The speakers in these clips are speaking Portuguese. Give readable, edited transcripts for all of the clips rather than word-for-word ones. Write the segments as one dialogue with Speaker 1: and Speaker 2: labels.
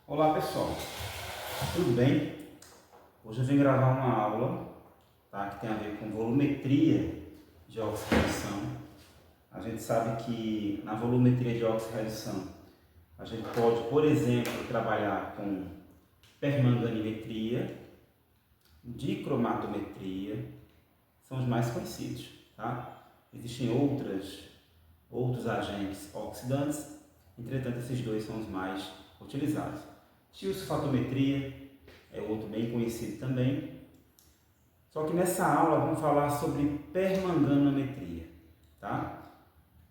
Speaker 1: Olá pessoal, tudo bem? Hoje eu vim gravar uma aula, tá, que tem a ver com volumetria de oxirredução. A gente sabe que na volumetria de oxirredução a gente pode, por exemplo, trabalhar com permanganimetria, dicromatometria, são os mais conhecidos, tá? Existem outros agentes oxidantes, entretanto esses dois são os mais utilizados. Tiosulfatometria é outro bem conhecido também. Só que nessa aula vamos falar sobre permanganometria, tá?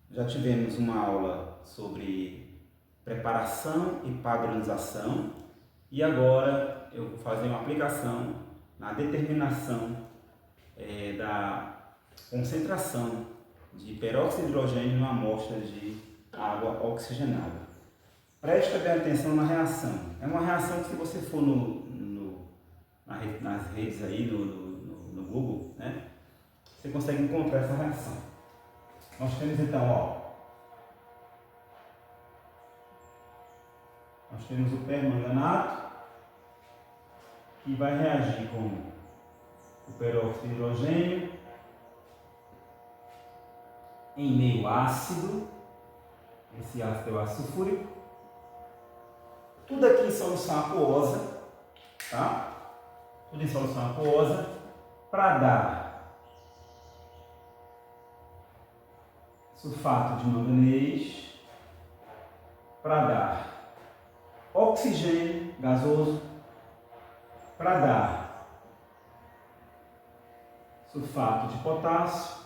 Speaker 1: Já tivemos uma aula sobre preparação e padronização e agora eu vou fazer uma aplicação na determinação da concentração de peróxido de hidrogênio numa amostra de água oxigenada. Presta bem atenção na reação. É uma reação que, se você for nas redes aí, no Google, né, você consegue encontrar essa reação. Nós temos então, nós temos o permanganato, que vai reagir com o peróxido de hidrogênio em meio ácido. Esse ácido é o ácido sulfúrico. Tudo aqui em solução aquosa, tá? Tudo em solução aquosa, para dar sulfato de manganês, para dar oxigênio gasoso, para dar sulfato de potássio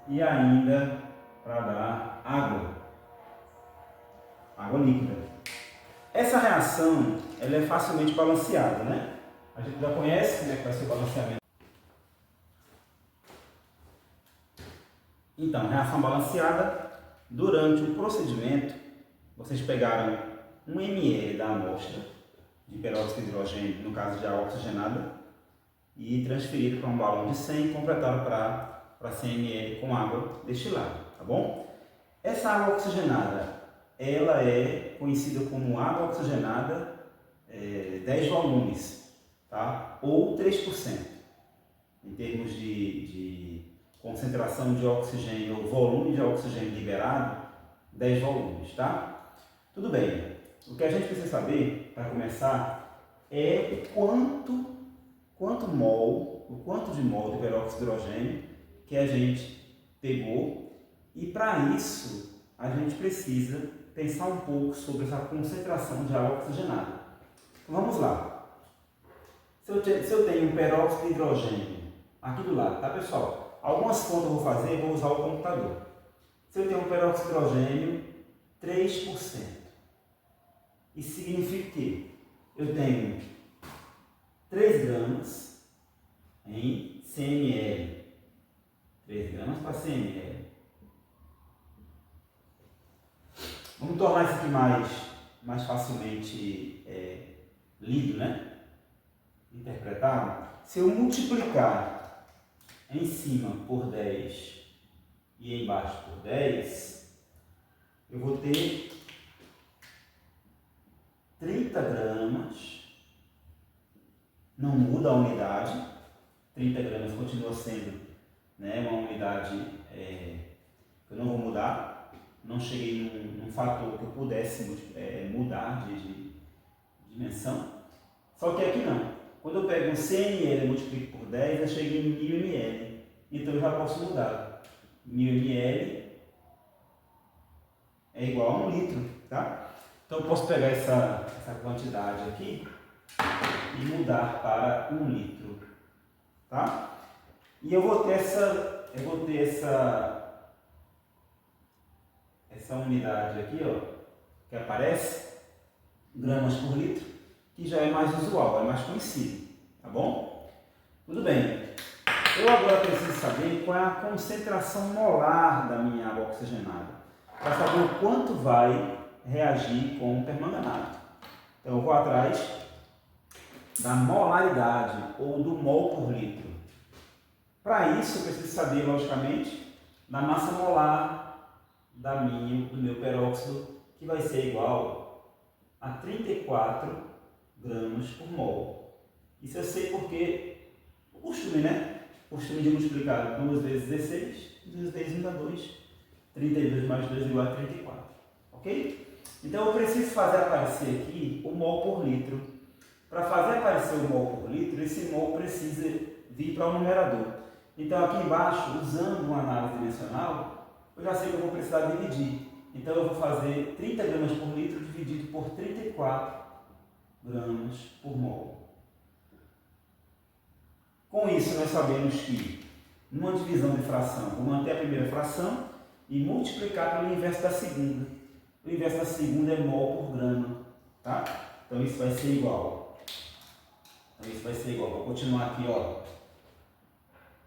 Speaker 1: e ainda para dar água líquida. Essa reação ela é facilmente balanceada, né? A gente já conhece como é que vai ser o balanceamento. Então, reação balanceada, durante o procedimento, vocês pegaram 1 ml da amostra de peróxido de hidrogênio, no caso de água oxigenada, e transferiram para um balão de 100 e completaram para 100 ml com água destilada, tá bom? Essa água oxigenada, ela é conhecida como água oxigenada 10 volumes, tá? Ou 3%, em termos de concentração de oxigênio ou volume de oxigênio liberado, 10 volumes, tá? Tudo bem, o que a gente precisa saber, para começar, é o quanto de mol de peróxido de hidrogênio que a gente pegou, e para isso a gente precisa pensar um pouco sobre essa concentração de água oxigenada. Então vamos lá. Se eu tenho um peróxido de hidrogênio aqui do lado, tá pessoal? Algumas contas eu vou fazer e vou usar o computador. Se eu tenho um peróxido de hidrogênio 3%, isso significa que eu tenho 3 gramas em 100 ml. 3 gramas para 100 ml. Vamos tornar isso aqui mais facilmente lido, né? Interpretado. Se eu multiplicar em cima por 10 e embaixo por 10, eu vou ter 30 gramas, não muda a unidade, 30 gramas continua sendo, né, uma unidade que eu não vou mudar. Não cheguei num fator que eu pudesse mudar de dimensão. Só que aqui não. Quando eu pego um 100 ml e multiplico por 10, eu cheguei em 1000 ml. Então eu já posso mudar. 1000 ml é igual a 1 litro, tá? Então eu posso pegar essa quantidade aqui e mudar para 1 litro, tá? E eu vou ter essa unidade aqui, que aparece, gramas por litro, que já é mais usual, é mais conhecido, tá bom? Tudo bem. Eu agora preciso saber qual é a concentração molar da minha água oxigenada, para saber o quanto vai reagir com o permanganato. Então eu vou atrás da molaridade, ou do mol por litro. Para isso eu preciso saber, logicamente, da massa molar do meu peróxido que vai ser igual a 34 gramas por mol. Isso eu sei porque o costume, né? O costume de multiplicar 2 vezes 16, 2 vezes 1 dá 2, 32 mais 2 igual a 34, ok? Então eu preciso fazer aparecer aqui o mol por litro. Para fazer aparecer o mol por litro, esse mol precisa vir para o numerador. Então aqui embaixo, usando uma análise dimensional, eu já sei que eu vou precisar dividir. Então eu vou fazer 30 gramas por litro dividido por 34 gramas por mol. Com isso nós sabemos que numa divisão de fração, vou manter a primeira fração e multiplicar pelo inverso da segunda. O inverso da segunda é mol por grama, tá? Então isso vai ser igual. Vou continuar aqui, ó.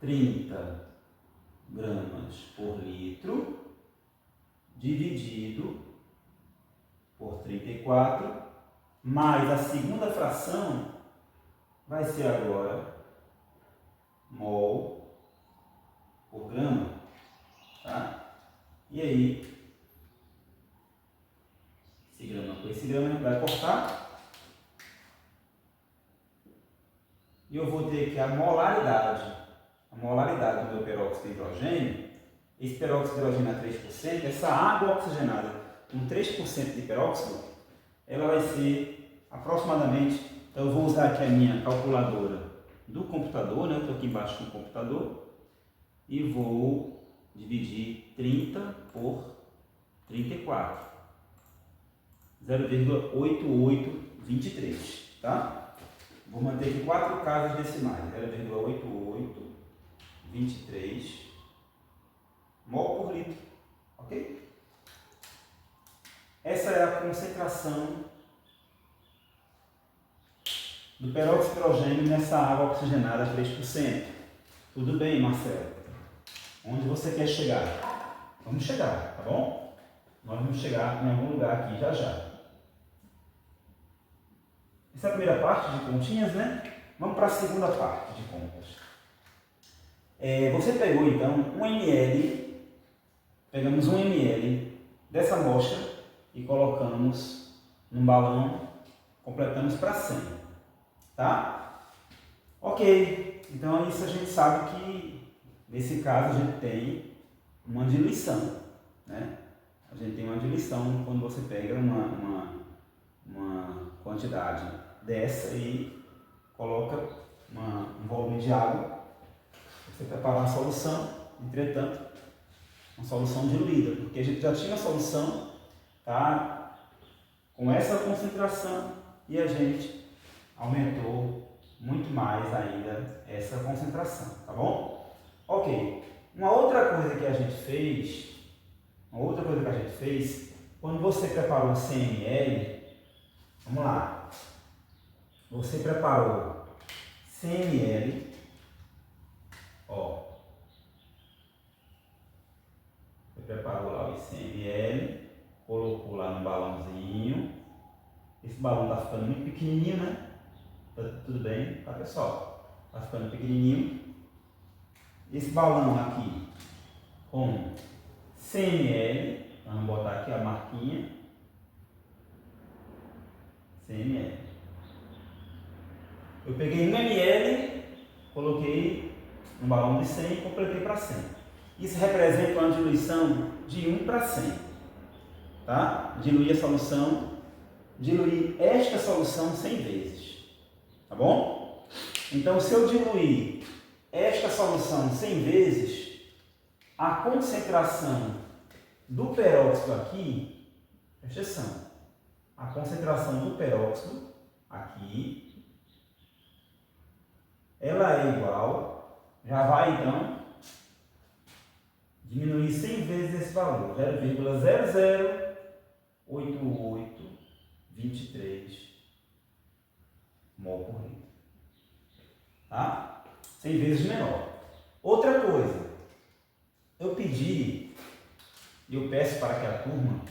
Speaker 1: 30 gramas por litro dividido por 34, mais a segunda fração vai ser agora mol por grama, tá? E aí, esse grama com esse grama vai cortar. E eu vou ter aqui a molaridade do meu peróxido de hidrogênio. Esse peróxido de hidrogênio a 3%, essa água oxigenada com 3% de peróxido, ela vai ser aproximadamente, então eu vou usar aqui a minha calculadora do computador, né? Eu estou aqui embaixo com o computador, e vou dividir 30 por 34, 0,8823, tá? Vou manter aqui 4 casas decimais, 0,8823 mol por litro, ok? Essa é a concentração do peróxido de hidrogênio nessa água oxigenada a 3%. Tudo bem, Marcelo? Onde você quer chegar? Vamos chegar, tá bom? Nós vamos chegar em algum lugar aqui já já. Essa é a primeira parte de continhas, né? Vamos para a segunda parte de contas. Você pegou então 1 ml, pegamos 1 ml dessa amostra e colocamos num balão, completamos para 100, tá? Ok, então isso a gente sabe que nesse caso a gente tem uma diluição, né? A gente tem uma diluição quando você pega uma quantidade dessa e coloca um volume de água. Você prepara uma solução, entretanto, uma solução diluída, porque a gente já tinha a solução, tá, com essa concentração e a gente aumentou muito mais ainda essa concentração, tá bom? Ok. Uma outra coisa que a gente fez, quando você preparou 100 ml, vamos lá, você preparou 100 ml, ó, você preparou lá os 100 ml, colocou lá no balãozinho. Esse balão está ficando muito pequenininho, né? Tá tudo bem, tá, pessoal? Está ficando pequenininho. Esse balão aqui com 100 ml, vamos botar aqui a marquinha, 100 ml. Eu peguei 1 ml, coloquei um balão de 100 e completei para 100. Isso representa uma diluição de 1 para 100. Tá? Diluir a solução, diluir esta solução 100 vezes. Tá bom? Então, se eu diluir esta solução 100 vezes, a concentração do peróxido aqui, presta atenção, a concentração do peróxido aqui, ela é igual, já vai então diminuir 100 vezes esse valor, 0,008823 mol por litro, tá? 100 vezes menor. Outra coisa, eu pedi, e eu peço para que a turma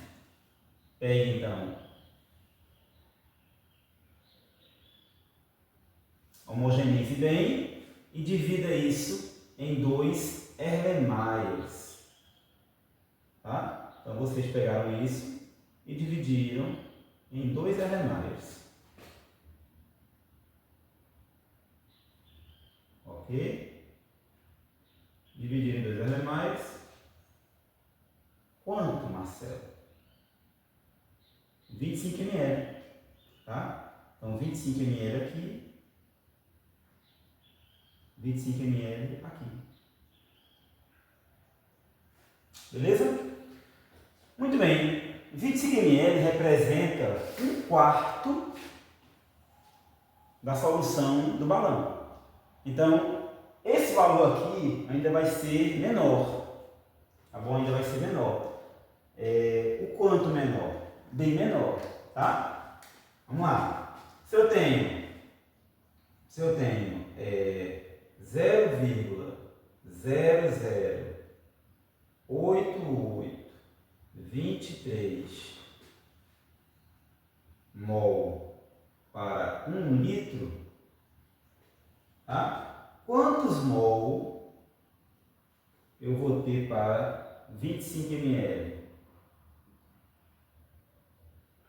Speaker 1: pegue então, homogeneize bem e divida isso em 2 Erlenmeyers, tá? Então vocês pegaram isso e dividiram em 2 Erlenmeyers. Ok? Dividiram em 2 Erlenmeyers. Quanto, Marcelo? 25 ml. Tá? Então, 25 ml aqui. 25 ml aqui. Beleza? Muito bem. 25 ml representa 1/4 da solução do balão. Então, esse valor aqui ainda vai ser menor. Tá bom? Ainda vai ser menor. O quanto menor? Bem menor. Tá? Vamos lá. Se eu tenho 0,008823 mol para 1 litro, tá? Quantos mol eu vou ter para 25 ml?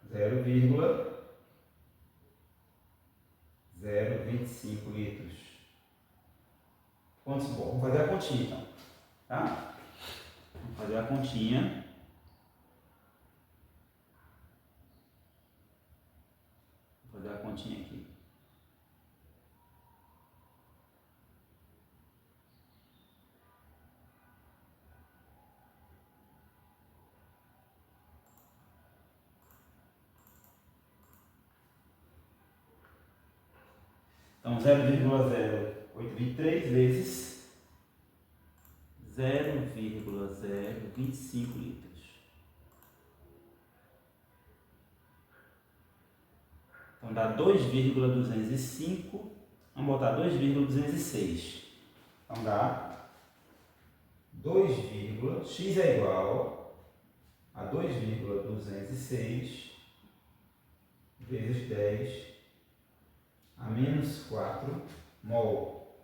Speaker 1: 0,025 litros. Quantos mol? Vamos fazer a continha então, tá? Vamos fazer a continha. Vou fazer a continha aqui. Então, 0,0823 vezes 0,025 litros. Então, dá 2,205. Vamos botar 2,206. Então, dá 2, x é igual a 2,206 vezes 10 a menos 4 mol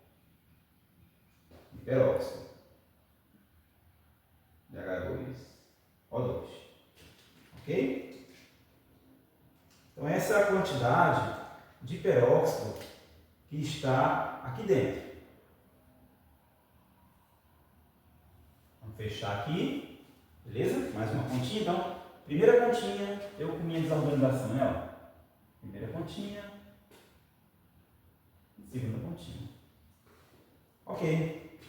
Speaker 1: de peróxido de H2O2. Ok? Então, essa é a quantidade de peróxido que está aqui dentro. Vamos fechar aqui. Beleza? Mais uma continha. Então, primeira continha, eu com minha desorganização, né? Ó. Primeira continha. Segunda continha. Ok.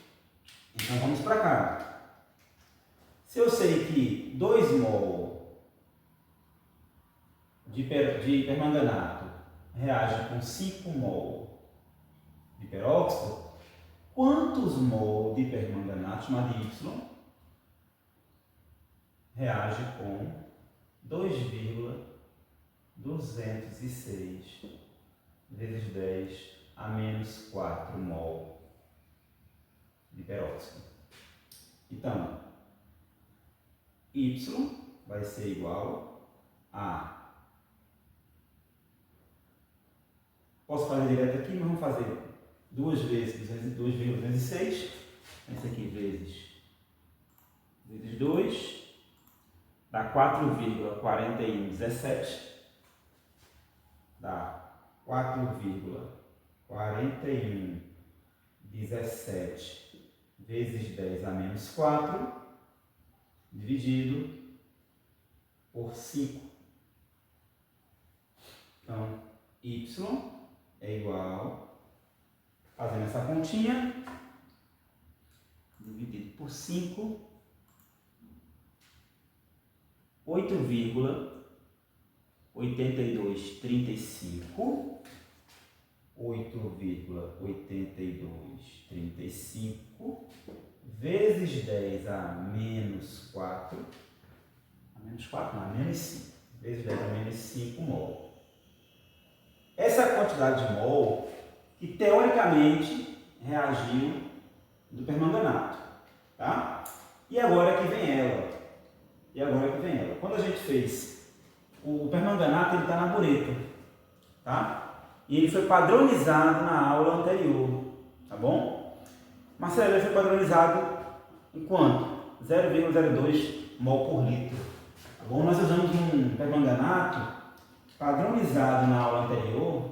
Speaker 1: Então vamos para cá. Se eu sei que 2 mol de permanganato reage com 5 mol de peróxido, quantos mol de permanganato, chamado de Y, reage com 2,206 vezes 10 a menos 4 mol de peróxido? Então, Y vai ser igual a... Posso fazer direto aqui, mas vamos fazer 2 vezes 2,206. Esse aqui vezes 2, dá 4,4117. Dá 4,4117 vezes 10 a menos 4, dividido por 5. Então, Y é igual, fazendo essa continha, dividido por 5, 8,8235, 8,8235 vezes 10 a menos 4, a menos 4 não, a menos 5, vezes 10 a menos 5 mol. Essa é a quantidade de mol que teoricamente reagiu do permanganato, tá? E agora que vem ela. Quando a gente fez o permanganato, ele está na bureta, tá? E ele foi padronizado na aula anterior, tá bom? Marcelo, ele foi padronizado em quanto? 0,02 mol por litro. Tá bom? Nós usamos um permanganato padronizado na aula anterior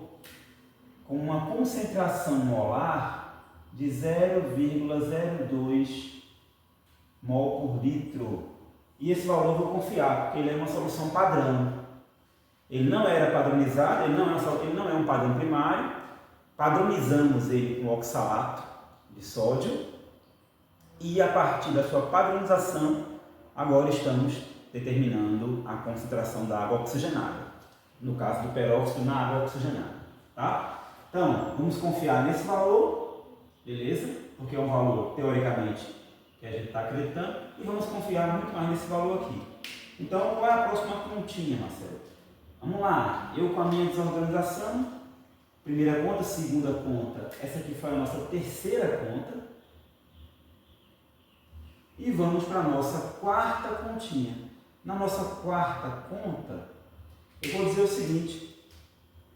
Speaker 1: com uma concentração molar de 0,02 mol por litro. E esse valor eu vou confiar, porque ele é uma solução padrão. Ele não era padronizado, ele não é um padrão primário. Padronizamos ele com oxalato de sódio. E a partir da sua padronização, agora estamos determinando a concentração da água oxigenada. No caso do peróxido na água oxigenada. Tá? Então, vamos confiar nesse valor, beleza? Porque é um valor, teoricamente, que a gente está acreditando. E vamos confiar muito mais nesse valor aqui. Então, qual é a próxima continha, Marcelo? Vamos lá. Eu com a minha desorganização. Primeira conta, segunda conta. Essa aqui foi a nossa terceira conta. E vamos para a nossa quarta continha. Na nossa quarta conta, eu vou dizer o seguinte.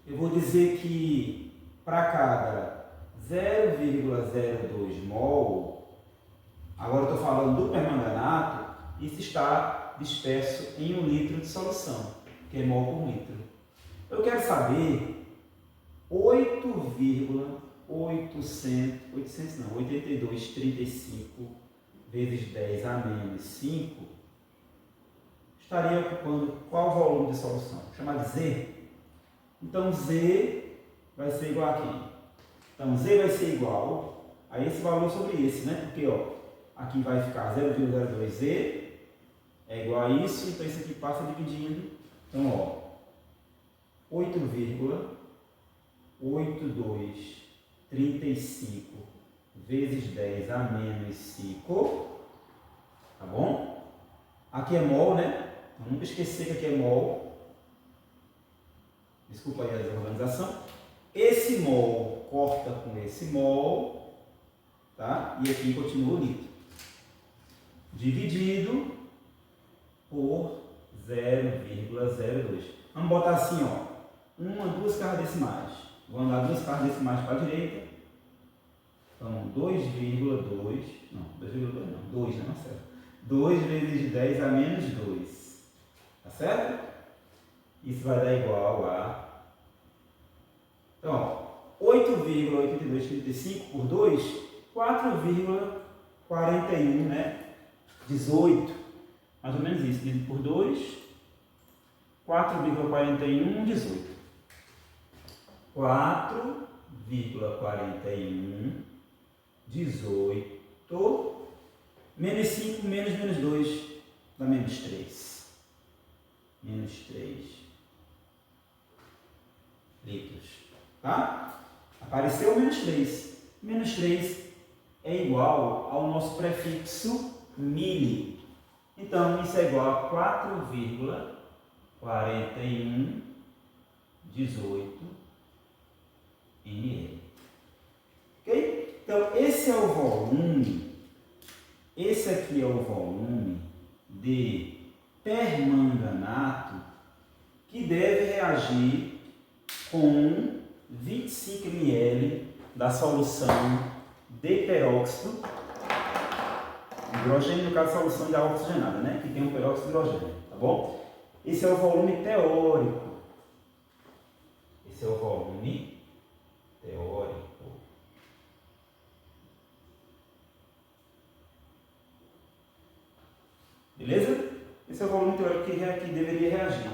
Speaker 1: Eu vou dizer que para cada 0,02 mol, agora eu estou falando do permanganato, isso está disperso em 1 litro de solução, que é mol por litro. Eu quero saber 82,35 vezes 10 a menos 5 estaria ocupando qual volume de solução? Chamar de Z. Então Z vai ser igual a quem? Então Z vai ser igual a esse valor sobre esse, né? Porque ó, aqui vai ficar 0,02Z é igual a isso, então isso aqui passa dividindo. Então ó, 8,8235 vezes 10 a menos 5, tá bom? Aqui é mol, né? Então, nunca esquecer que aqui é mol. Desculpa aí a desorganização. Esse mol corta com esse mol, tá? E aqui continua o litro. Dividido por 0,02. Vamos botar assim, ó. Duas cargas decimais. Vou andar 2 cargas decimais para a direita. Então, 2,2. Não, 2,2 não. 2, né? Não, certo. 2 vezes 10 a menos 2. Tá certo? Isso vai dar igual a... Então, 8,8235 por 2, 4,41, né? 18. Mais ou menos isso. Dividido por 2, 4,41, 18. 4,41, 18, menos 5, menos 2, dá menos 3. Menos 3 litros. Tá? Apareceu o menos 3. Menos 3 é igual ao nosso prefixo mili. Então, isso é igual a 4,4118 ml. Ok? Então, esse é o volume. Esse aqui é o volume de permanganato que deve reagir com 25 ml da solução de peróxido de hidrogênio, no caso, solução de água oxigenada, né? Que tem um peróxido de hidrogênio, tá bom? Esse é o volume teórico. Esse é o volume teórico. Beleza? Esse é o volume teórico que deveria reagir.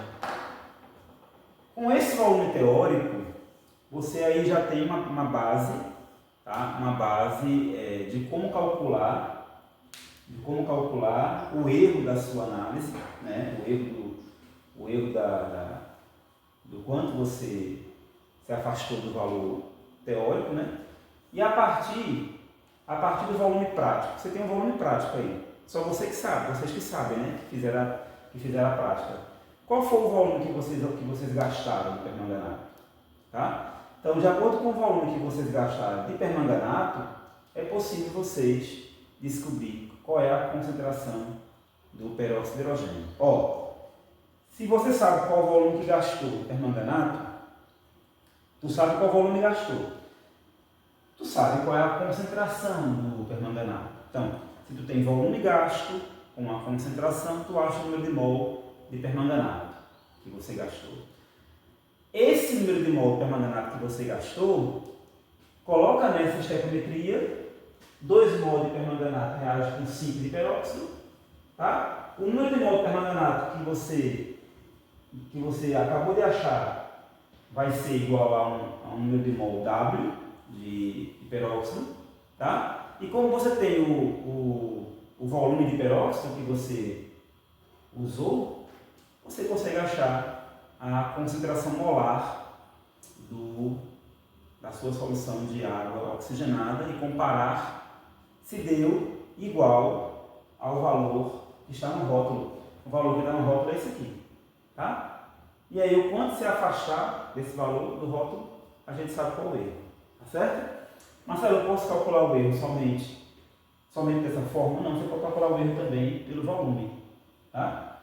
Speaker 1: Com esse volume teórico, você aí já tem uma base, tá? Uma base de como calcular o erro da sua análise, né? O erro do quanto você se afastou do valor teórico, né? E a partir do volume prático, você tem um volume prático aí. Só você que sabe, vocês que sabem, né? Que fizeram a prática. Qual foi o volume que vocês gastaram de permanganato? Tá? Então, de acordo com o volume que vocês gastaram de permanganato, é possível vocês descobrir qual é a concentração do peróxido de hidrogênio. Ó, se você sabe qual o volume que gastou de permanganato, tu sabe qual volume gastou. Tu sabe qual é a concentração do permanganato. Então, se tu tem volume gasto com uma concentração, tu acha o número de mol de permanganato que você gastou. Esse número de mol de permanganato que você gastou, coloca nessa estequiometria, 2 mol de permanganato reage com 5 de peróxido, tá? O número de mol de permanganato que você acabou de achar vai ser igual a um número de mol W de peróxido, tá? E como você tem o volume de peróxido que você usou, você consegue achar a concentração molar da sua solução de água oxigenada e comparar se deu igual ao valor que está no rótulo. O valor que está no rótulo é esse aqui, tá? E aí, o quanto se afastar desse valor do rótulo, a gente sabe qual é o erro, tá certo? Marcelo, eu posso calcular o erro somente dessa forma? Não, você pode calcular o erro também pelo volume, tá?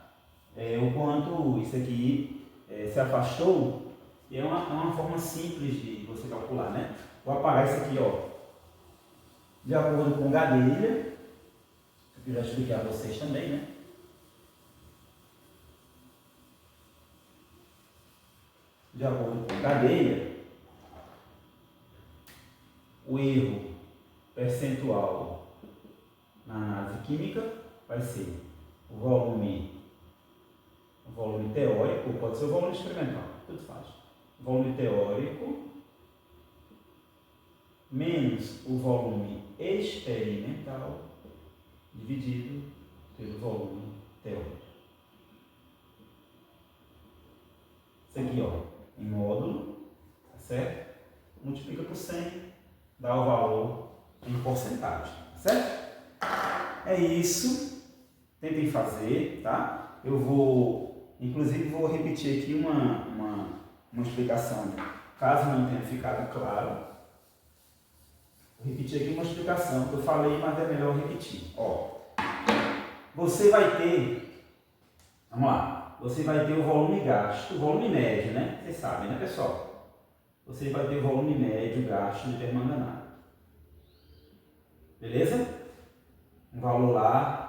Speaker 1: O quanto isso aqui se afastou, é uma forma simples de você calcular, né? Vou apagar isso aqui, ó, de acordo com Gadelha, que eu já expliquei a vocês também, né? De acordo com Gadelha, o erro percentual na análise química vai ser o volume teórico, pode ser o volume experimental, tudo faz. Volume teórico menos o volume experimental dividido pelo volume teórico. Isso aqui, ó, em módulo, tá certo? Multiplica por 100, dá o valor em porcentagem, certo? É isso. Tentem fazer, tá? Inclusive vou repetir aqui uma explicação, caso não tenha ficado claro. Vou repetir aqui uma explicação que eu falei, mas é melhor repetir. Ó, você vai ter, vamos lá, você vai ter o volume gasto, o volume médio, né? Vocês sabem, né, pessoal? Você vai ter o volume médio gasto de permanganato. Beleza? Um valor lá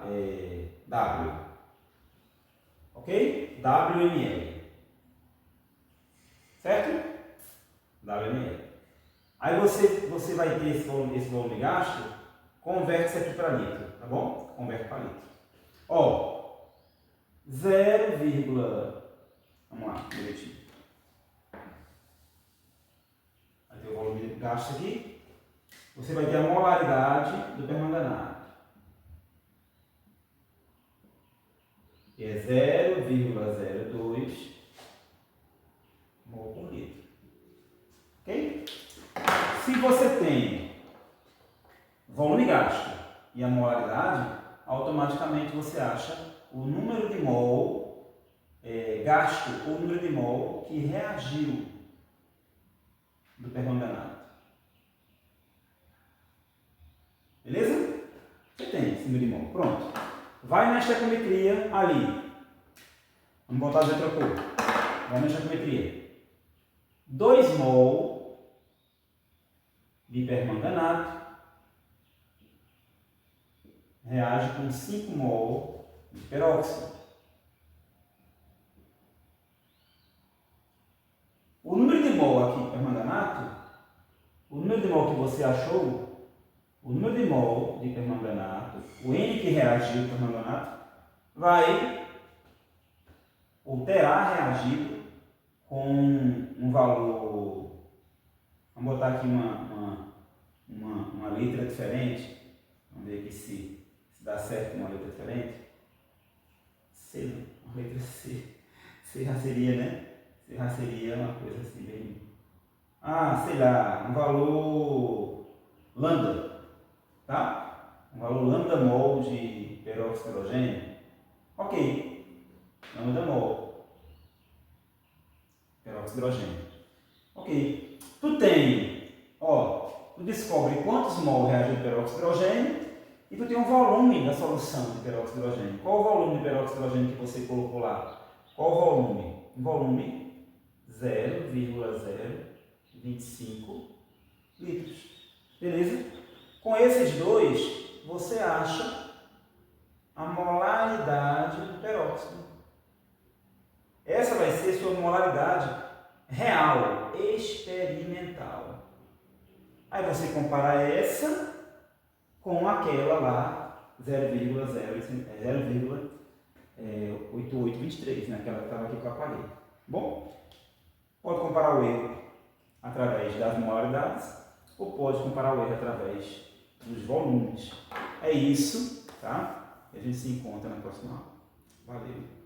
Speaker 1: é W. Ok? WmL. Certo? WmL. Aí você vai ter esse volume gasto, converte isso aqui para litro, tá bom? Converte para litro. Ó, 0, vamos lá, direitinho. Vai ter o volume gasto aqui. Você vai ter a molaridade do permanganato, que é 0,02 mol por litro. Ok? Se você tem volume gasto e a molaridade, automaticamente você acha o número de mol gasto ou o número de mol que reagiu do permanganato. Beleza? Você tem esse número de mol. Pronto. Vai na estequiometria ali. Vamos botar de outra cor. Vai na estequiometria. 2 mol de permanganato reage com 5 mol de peróxido. O número de mol aqui de permanganato, o número de mol que você achou, o número de mol de permanganato, o N que reagiu com permanganato, terá reagido com um valor, vamos botar aqui uma letra diferente, vamos ver aqui se dá certo uma letra diferente. C, uma letra C. C já seria, né? C já seria uma coisa assim bem... sei lá, um valor lambda, tá? Um valor lambda mol de peróxido de hidrogênio. Ok, lambda mol, peróxido de hidrogênio. Ok, tu descobre quantos mol reagem de peróxido de hidrogênio e tu tem um volume da solução de peróxido de hidrogênio. Qual o volume de peróxido de hidrogênio que você colocou lá? Qual o volume? O volume 0,025 litros. Beleza? Com esses dois, você acha a molaridade peróxido. Essa vai ser sua molaridade real, experimental. Aí você compara essa com aquela lá, 0,8823, né? Aquela que estava aqui que eu apaguei. Bom, pode comparar o erro através das molaridades ou pode comparar o erro através dos volumes. É isso, tá? E a gente se encontra na próxima aula. Valeu!